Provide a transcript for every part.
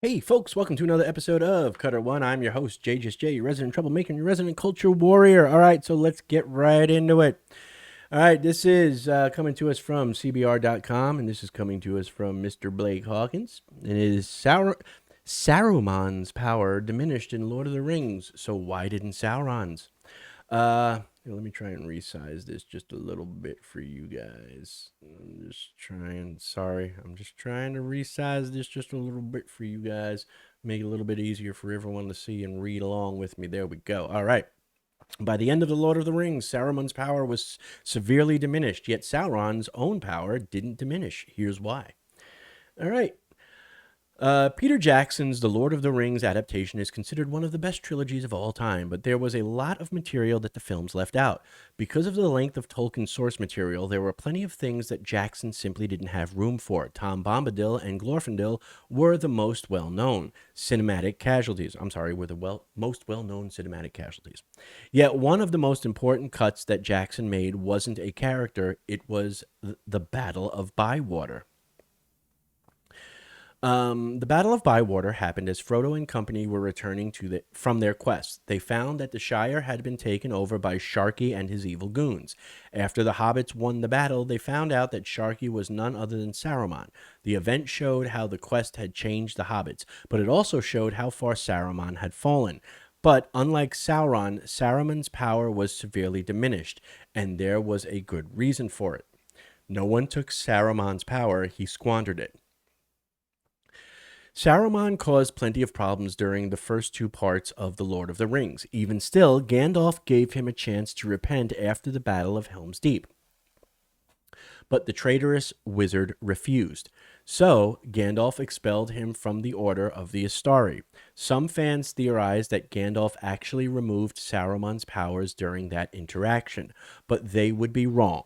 Hey folks, welcome to another episode of Cutter One. I'm your host, JJJ, your resident troublemaker, your resident culture warrior. All right, so let's get right into it. All right, this is coming to us from CBR.com, and this is coming to us from Mr. Blake Hawkins. And it is Saruman's power diminished in Lord of the Rings, so why didn't Sauron's? Let me try and resize this just a little bit for you guys. I'm just trying to resize this just a little bit for you guys. Make it a little bit easier for everyone to see and read along with me. There we go. All right. By the end of The Lord of the Rings, Saruman's power was severely diminished, yet Sauron's own power didn't diminish. Here's why. All right. Peter Jackson's The Lord of the Rings adaptation is considered one of the best trilogies of all time, but there was a lot of material that the films left out. Because of the length of Tolkien's source material, there were plenty of things that Jackson simply didn't have room for. Tom Bombadil and Glorfindel were the most well-known cinematic casualties. Most well-known cinematic casualties. Yet one of the most important cuts that Jackson made wasn't a character, it was the Battle of Bywater. The Battle of Bywater happened as Frodo and company were returning from their quest. They found that the Shire had been taken over by Sharky and his evil goons. After the hobbits won the battle, they found out that Sharky was none other than Saruman. The event showed how the quest had changed the hobbits, but it also showed how far Saruman had fallen. But unlike Sauron, Saruman's power was severely diminished, and there was a good reason for it. No one took Saruman's power, he squandered it. Saruman caused plenty of problems during the first two parts of The Lord of the Rings. Even still, Gandalf gave him a chance to repent after the Battle of Helm's Deep. But the traitorous wizard refused. So, Gandalf expelled him from the Order of the Astari. Some fans theorize that Gandalf actually removed Saruman's powers during that interaction, but they would be wrong.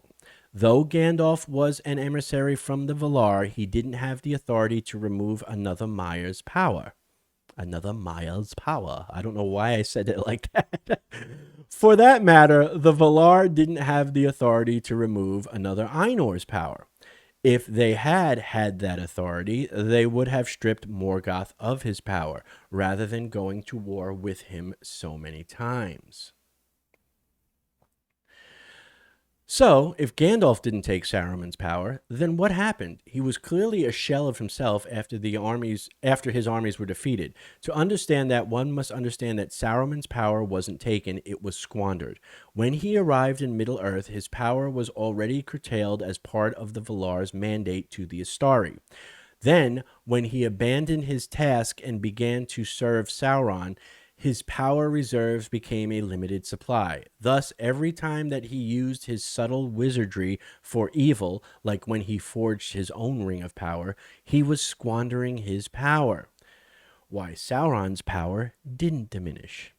Though Gandalf was an emissary from the Valar, he didn't have the authority to remove another Maya's power. Another Maya's power. I don't know why I said it like that. For that matter, the Valar didn't have the authority to remove another Ainor's power. If they had had that authority, they would have stripped Morgoth of his power, rather than going to war with him so many times. So, if Gandalf didn't take Saruman's power, then what happened? He was clearly a shell of himself after his armies were defeated. To understand that, one must understand that Saruman's power wasn't taken, it was squandered. When he arrived in Middle-earth, his power was already curtailed as part of the Valar's mandate to the Astari. Then, when he abandoned his task and began to serve Sauron, his power reserves became a limited supply. Thus, every time that he used his subtle wizardry for evil, like when he forged his own ring of power, he was squandering his power. Why Sauron's power didn't diminish.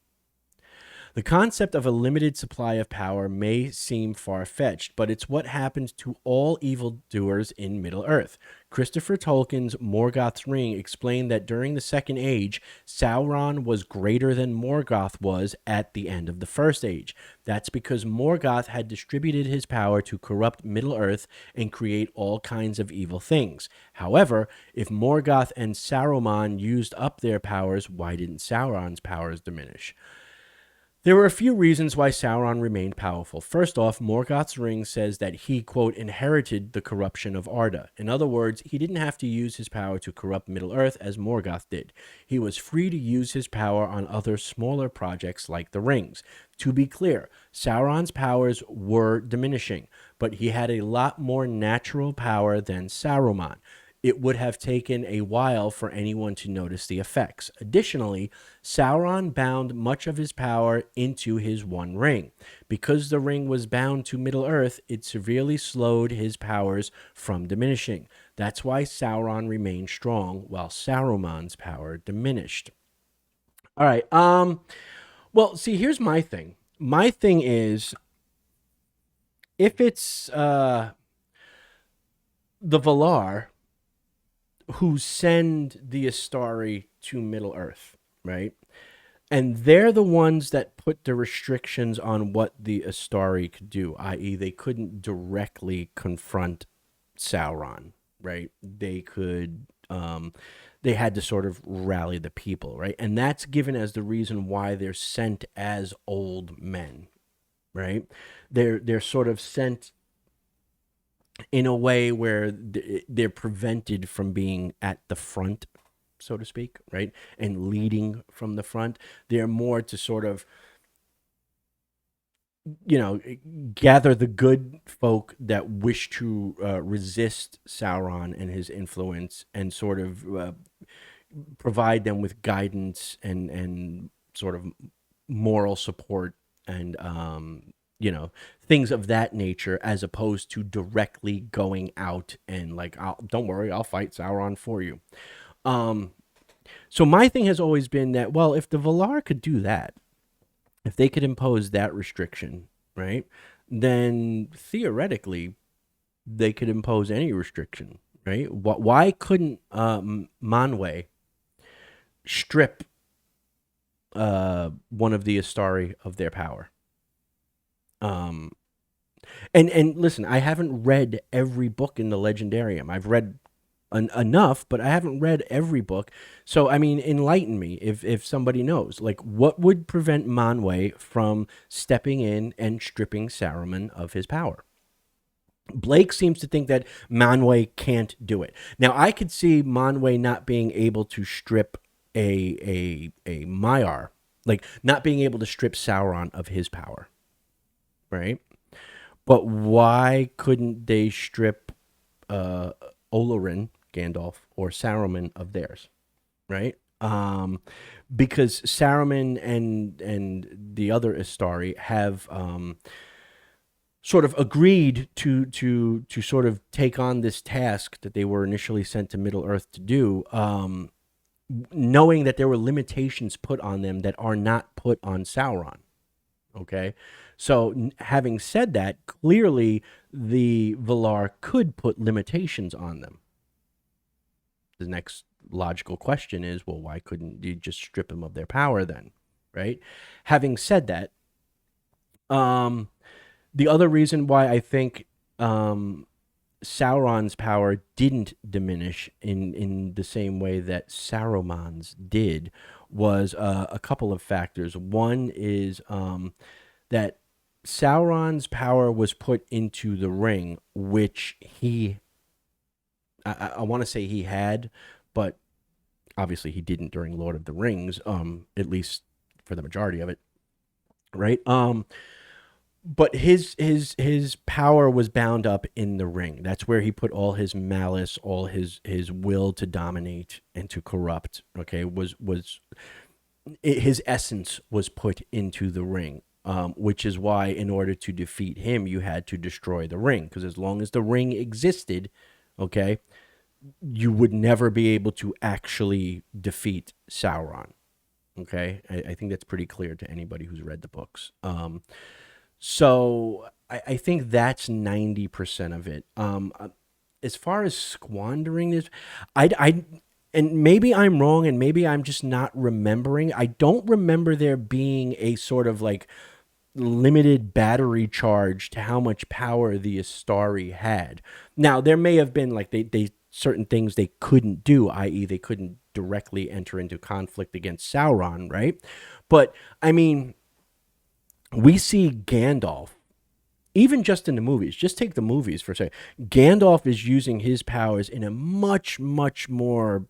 The concept of a limited supply of power may seem far-fetched, but it's what happened to all evildoers in Middle-earth. Christopher Tolkien's Morgoth's Ring explained that during the Second Age, Sauron was greater than Morgoth was at the end of the First Age. That's because Morgoth had distributed his power to corrupt Middle-earth and create all kinds of evil things. However, if Morgoth and Saruman used up their powers, why didn't Sauron's powers diminish? There were a few reasons why Sauron remained powerful. First off, Morgoth's ring says that he, quote, inherited the corruption of Arda. In other words, he didn't have to use his power to corrupt Middle-earth as Morgoth did. He was free to use his power on other smaller projects like the rings. To be clear, Sauron's powers were diminishing, but he had a lot more natural power than Saruman. It would have taken a while for anyone to notice the effects. Additionally, Sauron bound much of his power into his one ring. Because the ring was bound to Middle-earth, it severely slowed his powers from diminishing. That's why Sauron remained strong while Saruman's power diminished. All right. Well, see, here's my thing. My thing is, if it's the Valar who send the Astari to Middle-earth, right? And they're the ones that put the restrictions on what the Astari could do, i.e., they couldn't directly confront Sauron, right? They could they had to sort of rally the people, right? And that's given as the reason why they're sent as old men, right? They're sort of sent in a way where they're prevented from being at the front, so to speak, right? And leading from the front. They're more to sort of, you know, gather the good folk that wish to resist Sauron and his influence, and sort of provide them with guidance and sort of moral support, and things of that nature, as opposed to directly going out and like, don't worry, I'll fight Sauron for you. um so my thing has always been that, well, if the Valar could do that, if they could impose that restriction, right, then theoretically they could impose any restriction, right? Why couldn't Manwë strip one of the Astari of their power? Um, and listen, I haven't read every book in the Legendarium. I've read enough, but I haven't read every book. So, I mean, enlighten me if somebody knows. Like, what would prevent Manwë from stepping in and stripping Saruman of his power? Blake seems to think that Manwë can't do it. Now, I could see Manwë not being able to strip a Maiar, like not being able to strip Sauron of his power, right? But why couldn't they strip Olorin, Gandalf, or Saruman of theirs, right? Because Saruman and the other Istari have sort of agreed to sort of take on this task that they were initially sent to Middle Earth to do, knowing that there were limitations put on them that are not put on Sauron. Okay, so having said that, clearly the Valar could put limitations on them. The next logical question is, well, why couldn't you just strip them of their power then, right? Having said that, the other reason why I think Sauron's power didn't diminish in the same way that Saruman's did was a couple of factors. One is that Sauron's power was put into the ring, which I want to say he had, but obviously he didn't during Lord of the Rings, at least for the majority of it, right? But his power was bound up in the ring. That's where he put all his malice, all his will to dominate and to corrupt. Okay, his essence was put into the ring, which is why, in order to defeat him, you had to destroy the ring. Because as long as the ring existed, okay, you would never be able to actually defeat Sauron. Okay, I think that's pretty clear to anybody who's read the books. So I think that's 90% of it. As far as squandering this, and maybe I'm wrong, and maybe I'm just not remembering. I don't remember there being a sort of like limited battery charge to how much power the Astari had. Now, there may have been like they certain things they couldn't do, i.e., they couldn't directly enter into conflict against Sauron, right? But I mean, we see Gandalf, even just in the movies, just take the movies for a second. Gandalf is using his powers in a much, much more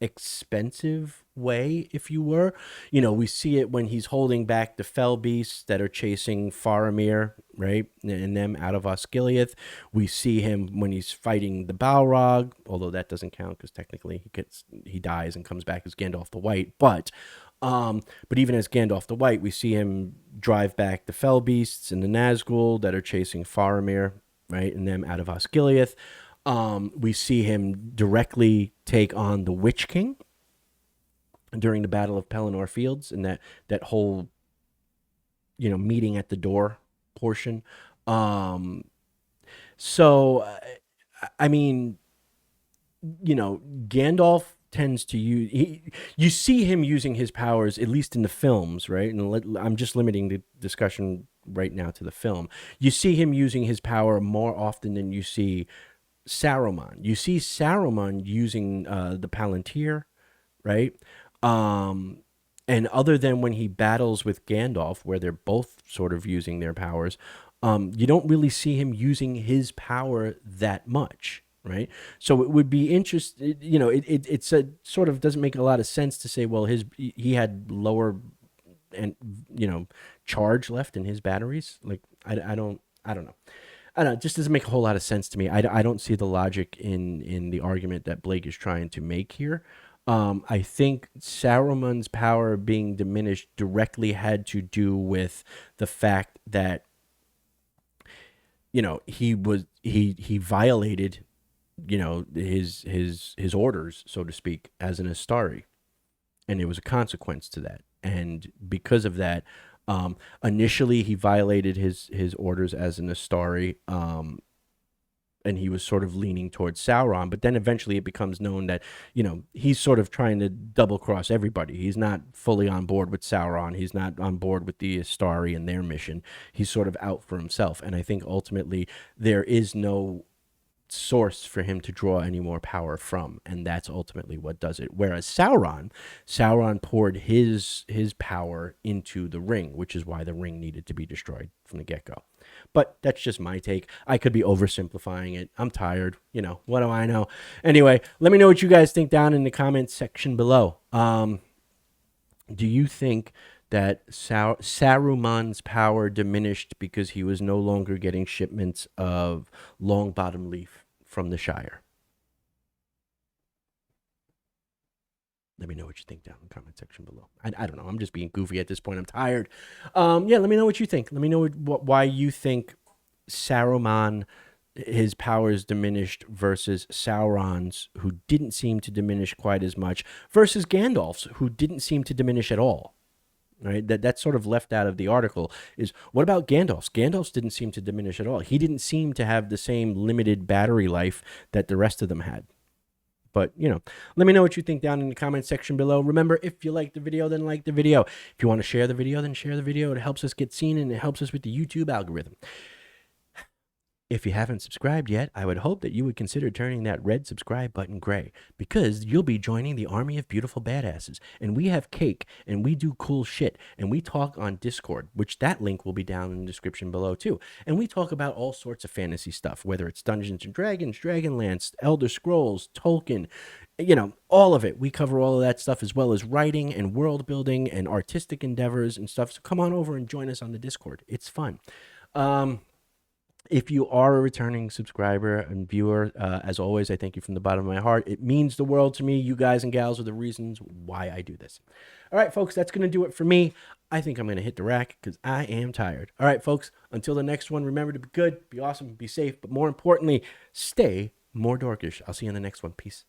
expensive way, if you were. We see it when he's holding back the fell beasts that are chasing Faramir, right, and them out of Osgiliath. We see him when he's fighting the Balrog, although that doesn't count because technically he dies and comes back as Gandalf the White. But even as Gandalf the White, we see him drive back the fell beasts and the Nazgul that are chasing Faramir, right, and them out of Osgiliath. We see him directly take on the Witch King during the Battle of Pelennor Fields, and that whole meeting at the door portion. So I mean, Gandalf tends to use. You see him using his powers, at least in the films, right? And I'm just limiting the discussion right now to the film. You see him using his power more often than you see Saruman. You see Saruman using the Palantir, right? Um, and other than when he battles with Gandalf, where they're both sort of using their powers, you don't really see him using his power that much, right? So it would be interesting, it's a sort of doesn't make a lot of sense to say, well, he had lower and charge left in his batteries. Like I don't know. I don't know. It just doesn't make a whole lot of sense to me. I don't see the logic in the argument that Blake is trying to make here. I think Saruman's power being diminished directly had to do with the fact that he violated his orders, so to speak, as an Astari, and there was a consequence to that. And because of that, initially he violated his orders as an Astari, and he was sort of leaning towards Sauron. But then eventually it becomes known that, he's sort of trying to double cross everybody. He's not fully on board with Sauron. He's not on board with the Astari and their mission. He's sort of out for himself. And I think ultimately there is no source for him to draw any more power from, and that's ultimately what does it. Whereas Sauron poured his power into the ring, which is why the ring needed to be destroyed from the get-go. But that's just my take. I could be oversimplifying it. I'm tired. What do I know? Anyway, let me know what you guys think down in the comments section below. Do you think that Saruman's power diminished because he was no longer getting shipments of long bottom leaf from the Shire? Let me know what you think down in the comment section below. I don't know. I'm just being goofy at this point. I'm tired. Yeah, let me know what you think. Let me know why you think Saruman, his powers diminished, versus Sauron's, who didn't seem to diminish quite as much, versus Gandalf's, who didn't seem to diminish at all. Right, that's sort of left out of the article. Is what about Gandalf's? Gandalf's didn't seem to diminish at all. He didn't seem to have the same limited battery life that the rest of them had. But, let me know what you think down in the comment section below. Remember, if you like the video, then like the video. If you want to share the video, then share the video. It helps us get seen, and it helps us with the YouTube algorithm. If you haven't subscribed yet, I would hope that you would consider turning that red subscribe button gray, because you'll be joining the army of beautiful badasses. And we have cake, and we do cool shit, and we talk on Discord, which that link will be down in the description below too. And we talk about all sorts of fantasy stuff, whether it's Dungeons and Dragons, Dragonlance, Elder Scrolls, Tolkien, all of it. We cover all of that stuff, as well as writing and world building and artistic endeavors and stuff. So come on over and join us on the Discord. It's fun. If you are a returning subscriber and viewer, as always, I thank you from the bottom of my heart. It means the world to me. You guys and gals are the reasons why I do this. All right, folks, that's going to do it for me. I think I'm going to hit the rack because I am tired. All right, folks, until the next one, remember to be good, be awesome, be safe, but more importantly, stay more dorkish. I'll see you in the next one. Peace.